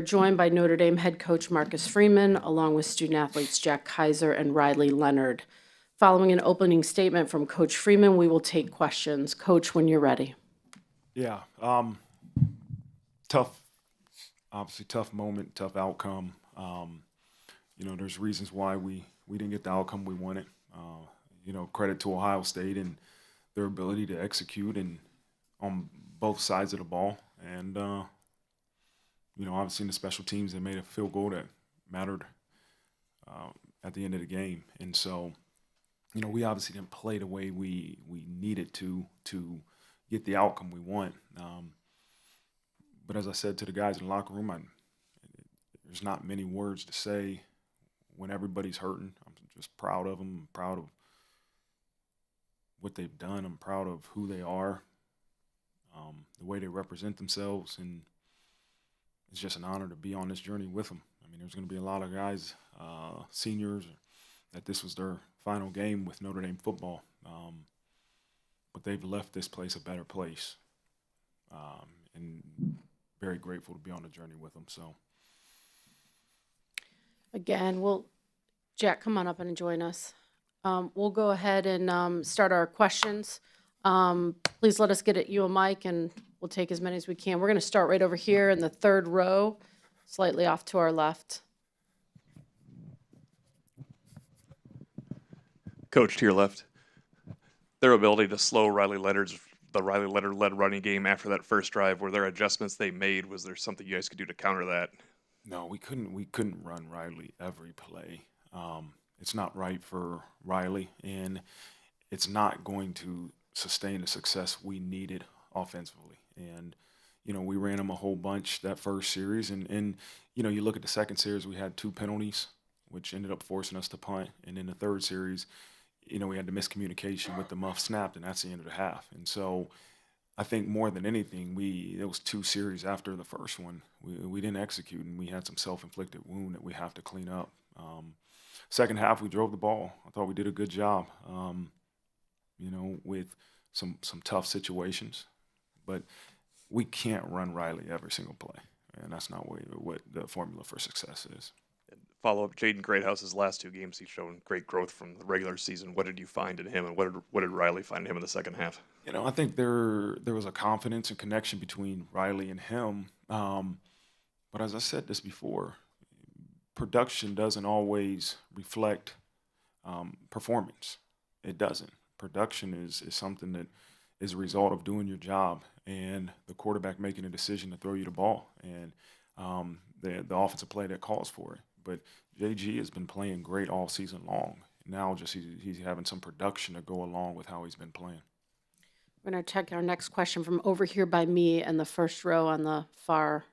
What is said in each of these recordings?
joined by Notre Dame head coach Marcus Freeman, along with student athletes Jack Kiser and Riley Leonard. Following an opening statement from Coach Freeman, we will take questions. Coach, when you're ready. Yeah, obviously tough moment, tough outcome. There's reasons why we didn't get the outcome we wanted. Credit to Ohio State and their ability to execute and on both sides of the ball. And, obviously in the special teams, they made a field goal that mattered at the end of the game. And so, we obviously didn't play the way we needed to get the outcome we want. But as I said to the guys in the locker room, there's not many words to say when everybody's hurting. I'm just proud of them. I'm proud of what they've done. I'm proud of who they are, the way they represent themselves, and it's just an honor to be on this journey with them. I mean, there's going to be a lot of guys, seniors, that this was their final game with Notre Dame football, but they've left this place a better place, and very grateful to be on the journey with them. So, Again, Jack, come on up and join us. We'll go ahead and start our questions. Please let us get you a mic, and we'll take as many as we can. We're going to start right over here in the third row, slightly off to our left. Coach, to your left. Their ability to slow the Riley Leonard-led running game after that first drive, were there adjustments they made? Was there something you guys could do to counter that? No, we couldn't run Riley every play. It's not right for Riley, and it's not going to sustain the success we needed offensively. And, we ran him a whole bunch that first series. And you look at the second series, we had 2 penalties, which ended up forcing us to punt. And in the third series, we had the miscommunication with the muff snapped, and that's the end of the half. And so I think more than anything, it was 2 series after the first one. We didn't execute, and we had some self-inflicted wound that we have to clean up. Second half, we drove the ball. I thought we did a good job, with some tough situations. But we can't run Riley every single play, and that's not what the formula for success is. Follow-up, Jaden Greathouse's last 2 games, he's shown great growth from the regular season. What did you find in him, and what did Riley find in him in the second half? I think there was a confidence and connection between Riley and him. But as I said this before, production doesn't always reflect performance. It doesn't. Production is something that is a result of doing your job and the quarterback making a decision to throw you the ball and the offensive play that calls for it. But JG has been playing great all season long. Now just he's having some production to go along with how he's been playing. We're going to check our next question from over here by me in the first row on the far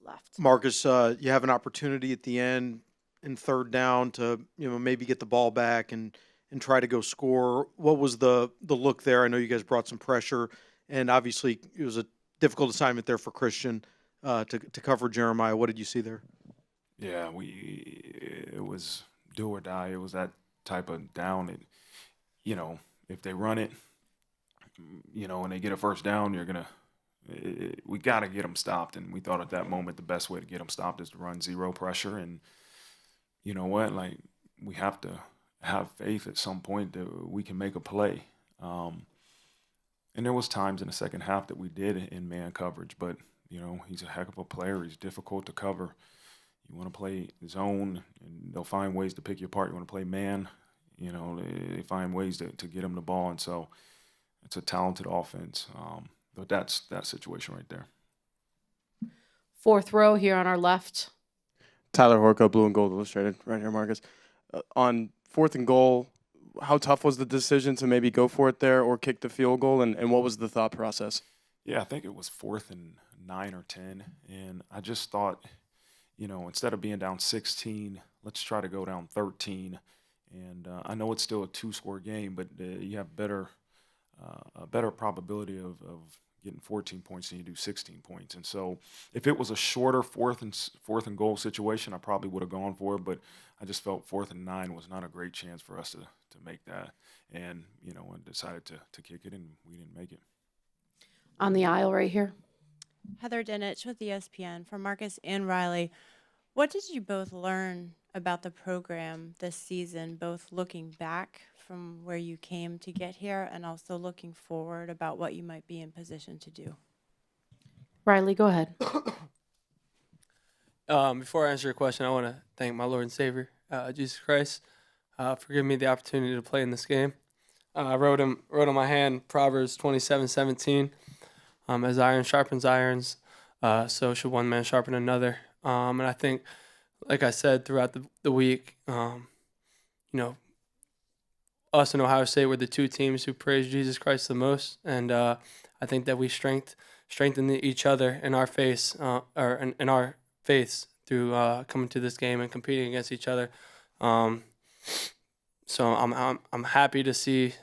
left. Marcus, you have an opportunity at the end in third down to maybe get the ball back and try to go score. What was the look there? I know you guys brought some pressure, and obviously it was a difficult assignment there for Christian to cover Jeremiah. What did you see there? Yeah, it was do or die. It was that type of down. If they run it, and they get a first down, we got to get them stopped. And we thought at that moment the best way to get them stopped is to run zero pressure. And you know what? Like, we have to have faith at some point that we can make a play. And there was times in the second half that we did in man coverage, but he's a heck of a player. He's difficult to cover. You want to play zone, and they'll find ways to pick you apart. You want to play man, they find ways to get him the ball. And so it's a talented offense. But that's that situation right there. Fourth row here on our left. Tyler Horko, Blue and Gold Illustrated, right here, Marcus. On 4th and goal, how tough was the decision to maybe go for it there or kick the field goal, and what was the thought process? Yeah, I think it was 4th and 9 or 10, and I just thought, instead of being down 16, let's try to go down 13. And I know it's still a 2-score game, but you have a better probability of getting 14 points than you do 16 points. And so if it was a shorter fourth and goal situation, I probably would have gone for it, but I just felt 4th and 9 was not a great chance for us to make that. And, and decided to kick it, and we didn't make it. On the aisle right here. Heather Dinich with ESPN. For Marcus and Riley, what did you both learn about the program this season, both looking back from where you came to get here and also looking forward about what you might be in position to do? Riley, go ahead. Before I answer your question, I want to thank my Lord and Savior, Jesus Christ, for giving me the opportunity to play in this game. I wrote on my hand Proverbs 27:17. As iron sharpens irons, so should one man sharpen another. And I think, like I said throughout the week, us and Ohio State were the two teams who praised Jesus Christ the most, and I think that we strengthened each other in our faiths through coming to this game and competing against each other. So I'm happy to see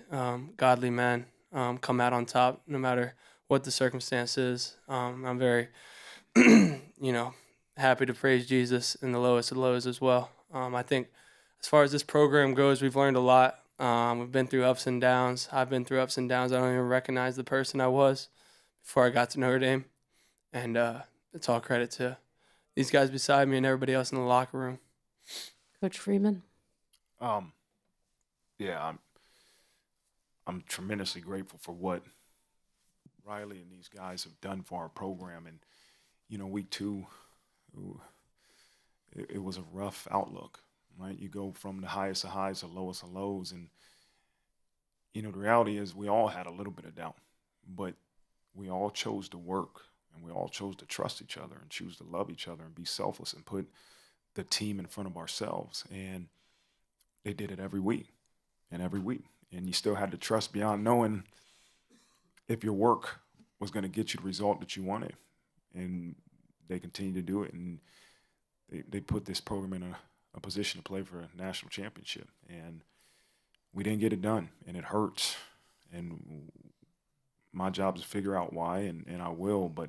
godly men come out on top, no matter what the circumstances. I'm very, happy to praise Jesus in the lowest of lows as well. I think as far as this program goes, we've learned a lot. We've been through ups and downs. I've been through ups and downs. I don't even recognize the person I was before I got to Notre Dame. And it's all credit to these guys beside me and everybody else in the locker room. Coach Freeman. Yeah, I'm tremendously grateful for what Riley and these guys have done for our program. And, week 2, it was a rough outlook, right? You go from the highest of highs to lowest of lows. And, the reality is we all had a little bit of doubt, but we all chose to work and we all chose to trust each other and choose to love each other and be selfless and put the team in front of ourselves. And they did it every week. And you still had to trust beyond knowing if your work was going to get you the result that you wanted. And they continue to do it. And they put this program in a position to play for a national championship. And we didn't get it done. And it hurts. And my job is to figure out why, and I will. But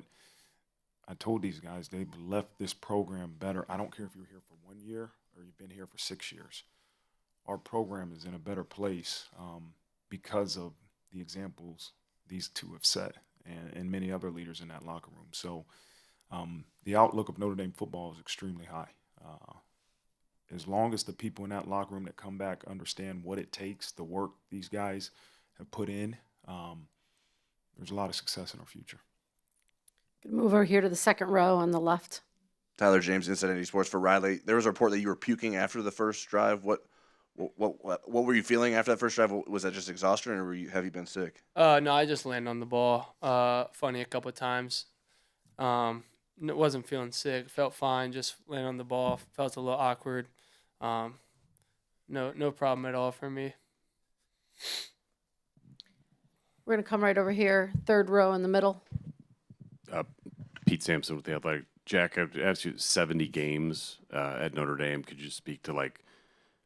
I told these guys they've left this program better. I don't care if you're here for 1 year or you've been here for 6 years. Our program is in a better place because of the examples these two have set and many other leaders in that locker room. So the outlook of Notre Dame football is extremely high. As long as the people in that locker room that come back understand what it takes, the work these guys have put in, there's a lot of success in our future. Gonna move over here to the second row on the left. Tyler James, Inside ND Sports for Riley. There was a report that you were puking after the first drive. What were you feeling after that first drive? Was that just exhaustion, or have you been sick? No, I just landed on the ball. Funny a couple of times. Wasn't feeling sick. Felt fine. Just landed on the ball. Felt a little awkward. No problem at all for me. We're gonna come right over here, third row in the middle. Pete Sampson with the Athletic. Jack, I've asked you 70 games at Notre Dame. Could you speak to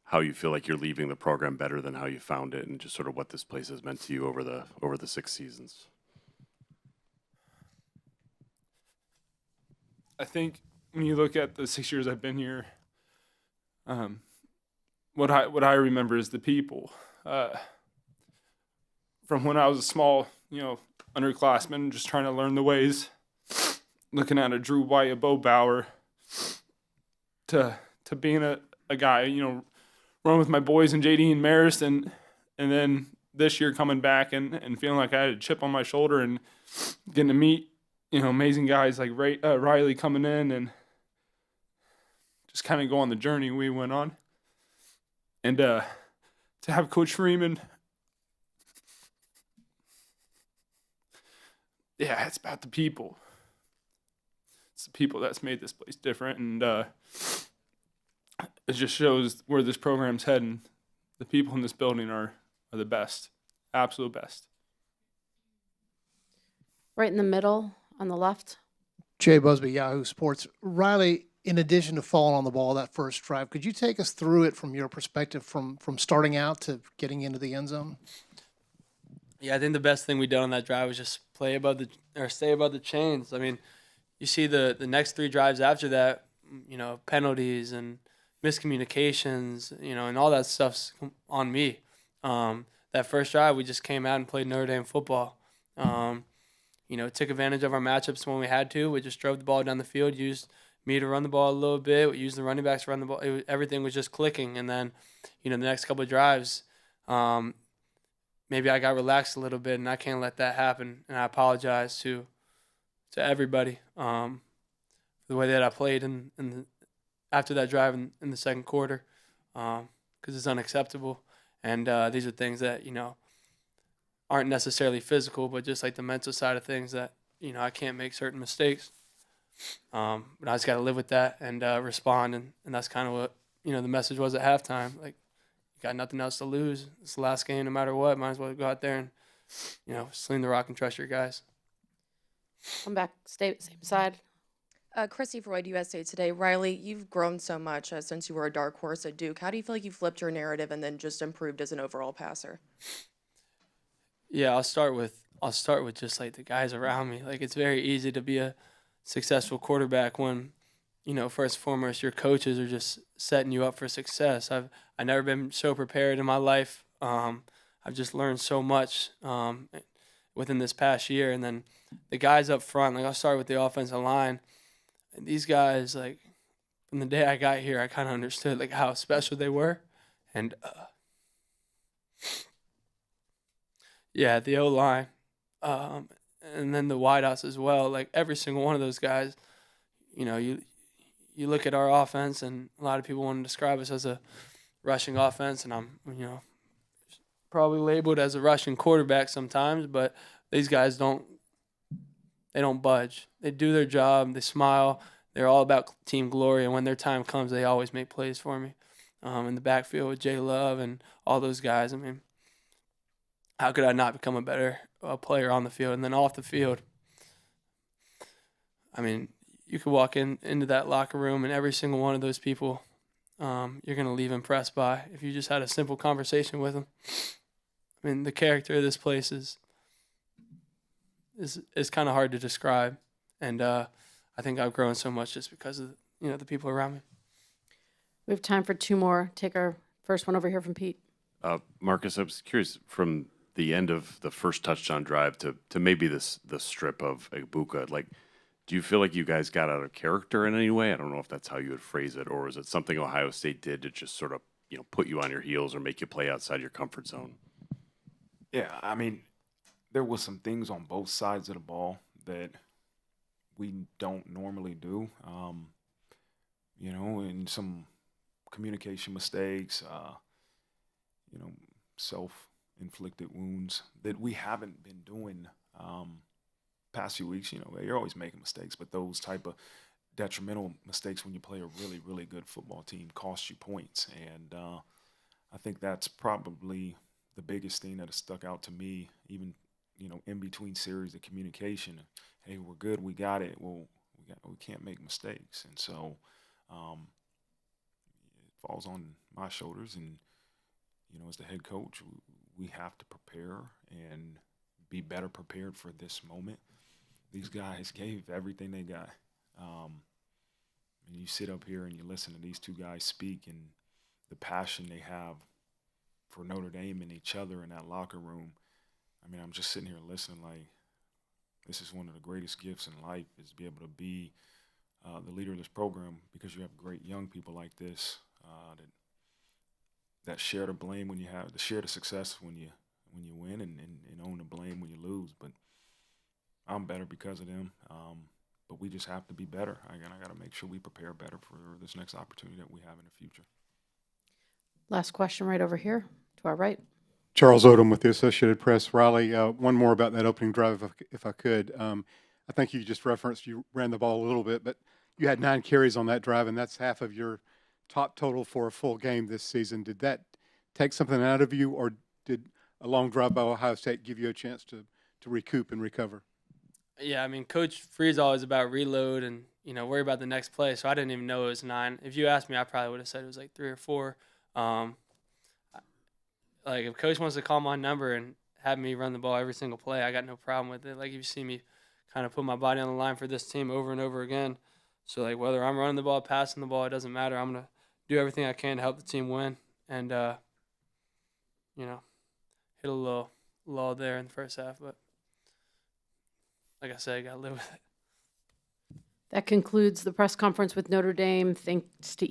how you feel like you're leaving the program better than how you found it, and just sort of what this place has meant to you over the 6 seasons? I think when you look at the 6 years I've been here, what I remember is the people. From when I was a small, underclassman, just trying to learn the ways, looking at a Drew White, a Bo Bauer, to being a guy, running with my boys and JD and Maris, and then this year coming back and feeling like I had a chip on my shoulder and getting to meet, amazing guys like Riley coming in and just kind of go on the journey we went on. And to have Coach Freeman, yeah, it's about the people. It's the people that's made this place different, and it just shows where this program's heading. The people in this building are the best, absolute best. Right in the middle on the left. Jay Busby, Yahoo Sports. Riley, in addition to falling on the ball that first drive, could you take us through it from your perspective, from starting out to getting into the end zone? Yeah, I think the best thing we did on that drive was just stay above the chains. I mean, you see the next 3 drives after that, penalties and miscommunications, and all that stuff's on me. That first drive, we just came out and played Notre Dame football. took advantage of our matchups when we had to. We just drove the ball down the field, used me to run the ball a little bit, we used the running backs to run the ball. Everything was just clicking. And then, the next couple of drives, maybe I got relaxed a little bit, and I can't let that happen. And I apologize to everybody for the way that I played after that drive in the second quarter, because it's unacceptable. And these are things that, aren't necessarily physical, but just like the mental side of things that, I can't make certain mistakes. But I just got to live with that and respond. And that's kind of what, the message was at halftime. Like, you got nothing else to lose. It's the last game no matter what. Might as well go out there and, sling the rock and trust your guys. Come back, stay same side. Christy Freud, USA Today. Riley, you've grown so much since you were a dark horse at Duke. How do you feel like you flipped your narrative and then just improved as an overall passer? Yeah, I'll start with just like the guys around me. Like, it's very easy to be a successful quarterback when, first and foremost, your coaches are just setting you up for success. I've never been so prepared in my life. I've just learned so much within this past year. And then the guys up front, like, I'll start with the offensive line. And these guys, like, from the day I got here, I kind of understood like how special they were. And yeah, the O-line, and then the wideouts as well. Like, every single one of those guys, you look at our offense, and a lot of people want to describe us as a rushing offense, and I'm, probably labeled as a rushing quarterback sometimes, but these guys don't budge. They do their job. They smile. They're all about team glory, and when their time comes, they always make plays for me. In the backfield with Jay Love and all those guys. I mean, how could I not become a better player on the field? And then off the field, I mean, you could walk into that locker room, and every single one of those people you're going to leave impressed by if you just had a simple conversation with them. I mean, the character of this place is kind of hard to describe. And I think I've grown so much just because of, the people around me. We have time for two more. Take our first one over here from Pete. Marcus, I was curious, from the end of the first touchdown drive to maybe the strip of Ibuka, like, do you feel like you guys got out of character in any way? I don't know if that's how you would phrase it, or is it something Ohio State did to just sort of, put you on your heels or make you play outside your comfort zone? Yeah, I mean, there was some things on both sides of the ball that we don't normally do, and some communication mistakes, self-inflicted wounds that we haven't been doing past few weeks. You're always making mistakes, but those type of detrimental mistakes when you play a really, really good football team cost you points. And I think that's probably the biggest thing that has stuck out to me, even, in between series of communication. Hey, we're good, we got it. Well, we can't make mistakes. And so it falls on my shoulders, and, as the head coach, we have to prepare and be better prepared for this moment. These guys gave everything they got. And you sit up here and you listen to these two guys speak, and the passion they have for Notre Dame and each other in that locker room. I mean, I'm just sitting here listening like, this is one of the greatest gifts in life, is to be able to be the leader of this program, because you have great young people like this that share the blame when you have, to share the success when you win, and own the blame when you lose. But I'm better because of them. But we just have to be better. I got to make sure we prepare better for this next opportunity that we have in the future. Last question right over here to our right. Charles Odom with the Associated Press. Riley, one more about that opening drive, if I could. I think you just referenced you ran the ball a little bit, but you had 9 carries on that drive, and that's half of your top total for a full game this season. Did that take something out of you, or did a long drive by Ohio State give you a chance to recoup and recover? Yeah, I mean, Coach Free's always about reload and, worry about the next play. So I didn't even know it was 9. If you asked me, I probably would have said it was like 3 or 4. Like, if Coach wants to call my number and have me run the ball every single play, I got no problem with it. Like, if you see me kind of put my body on the line for this team over and over again. So, like, whether I'm running the ball, passing the ball, it doesn't matter. I'm going to do everything I can to help the team win. And, hit a little lull there in the first half. But like I said, I got to live with it. That concludes the press conference with Notre Dame. Thanks to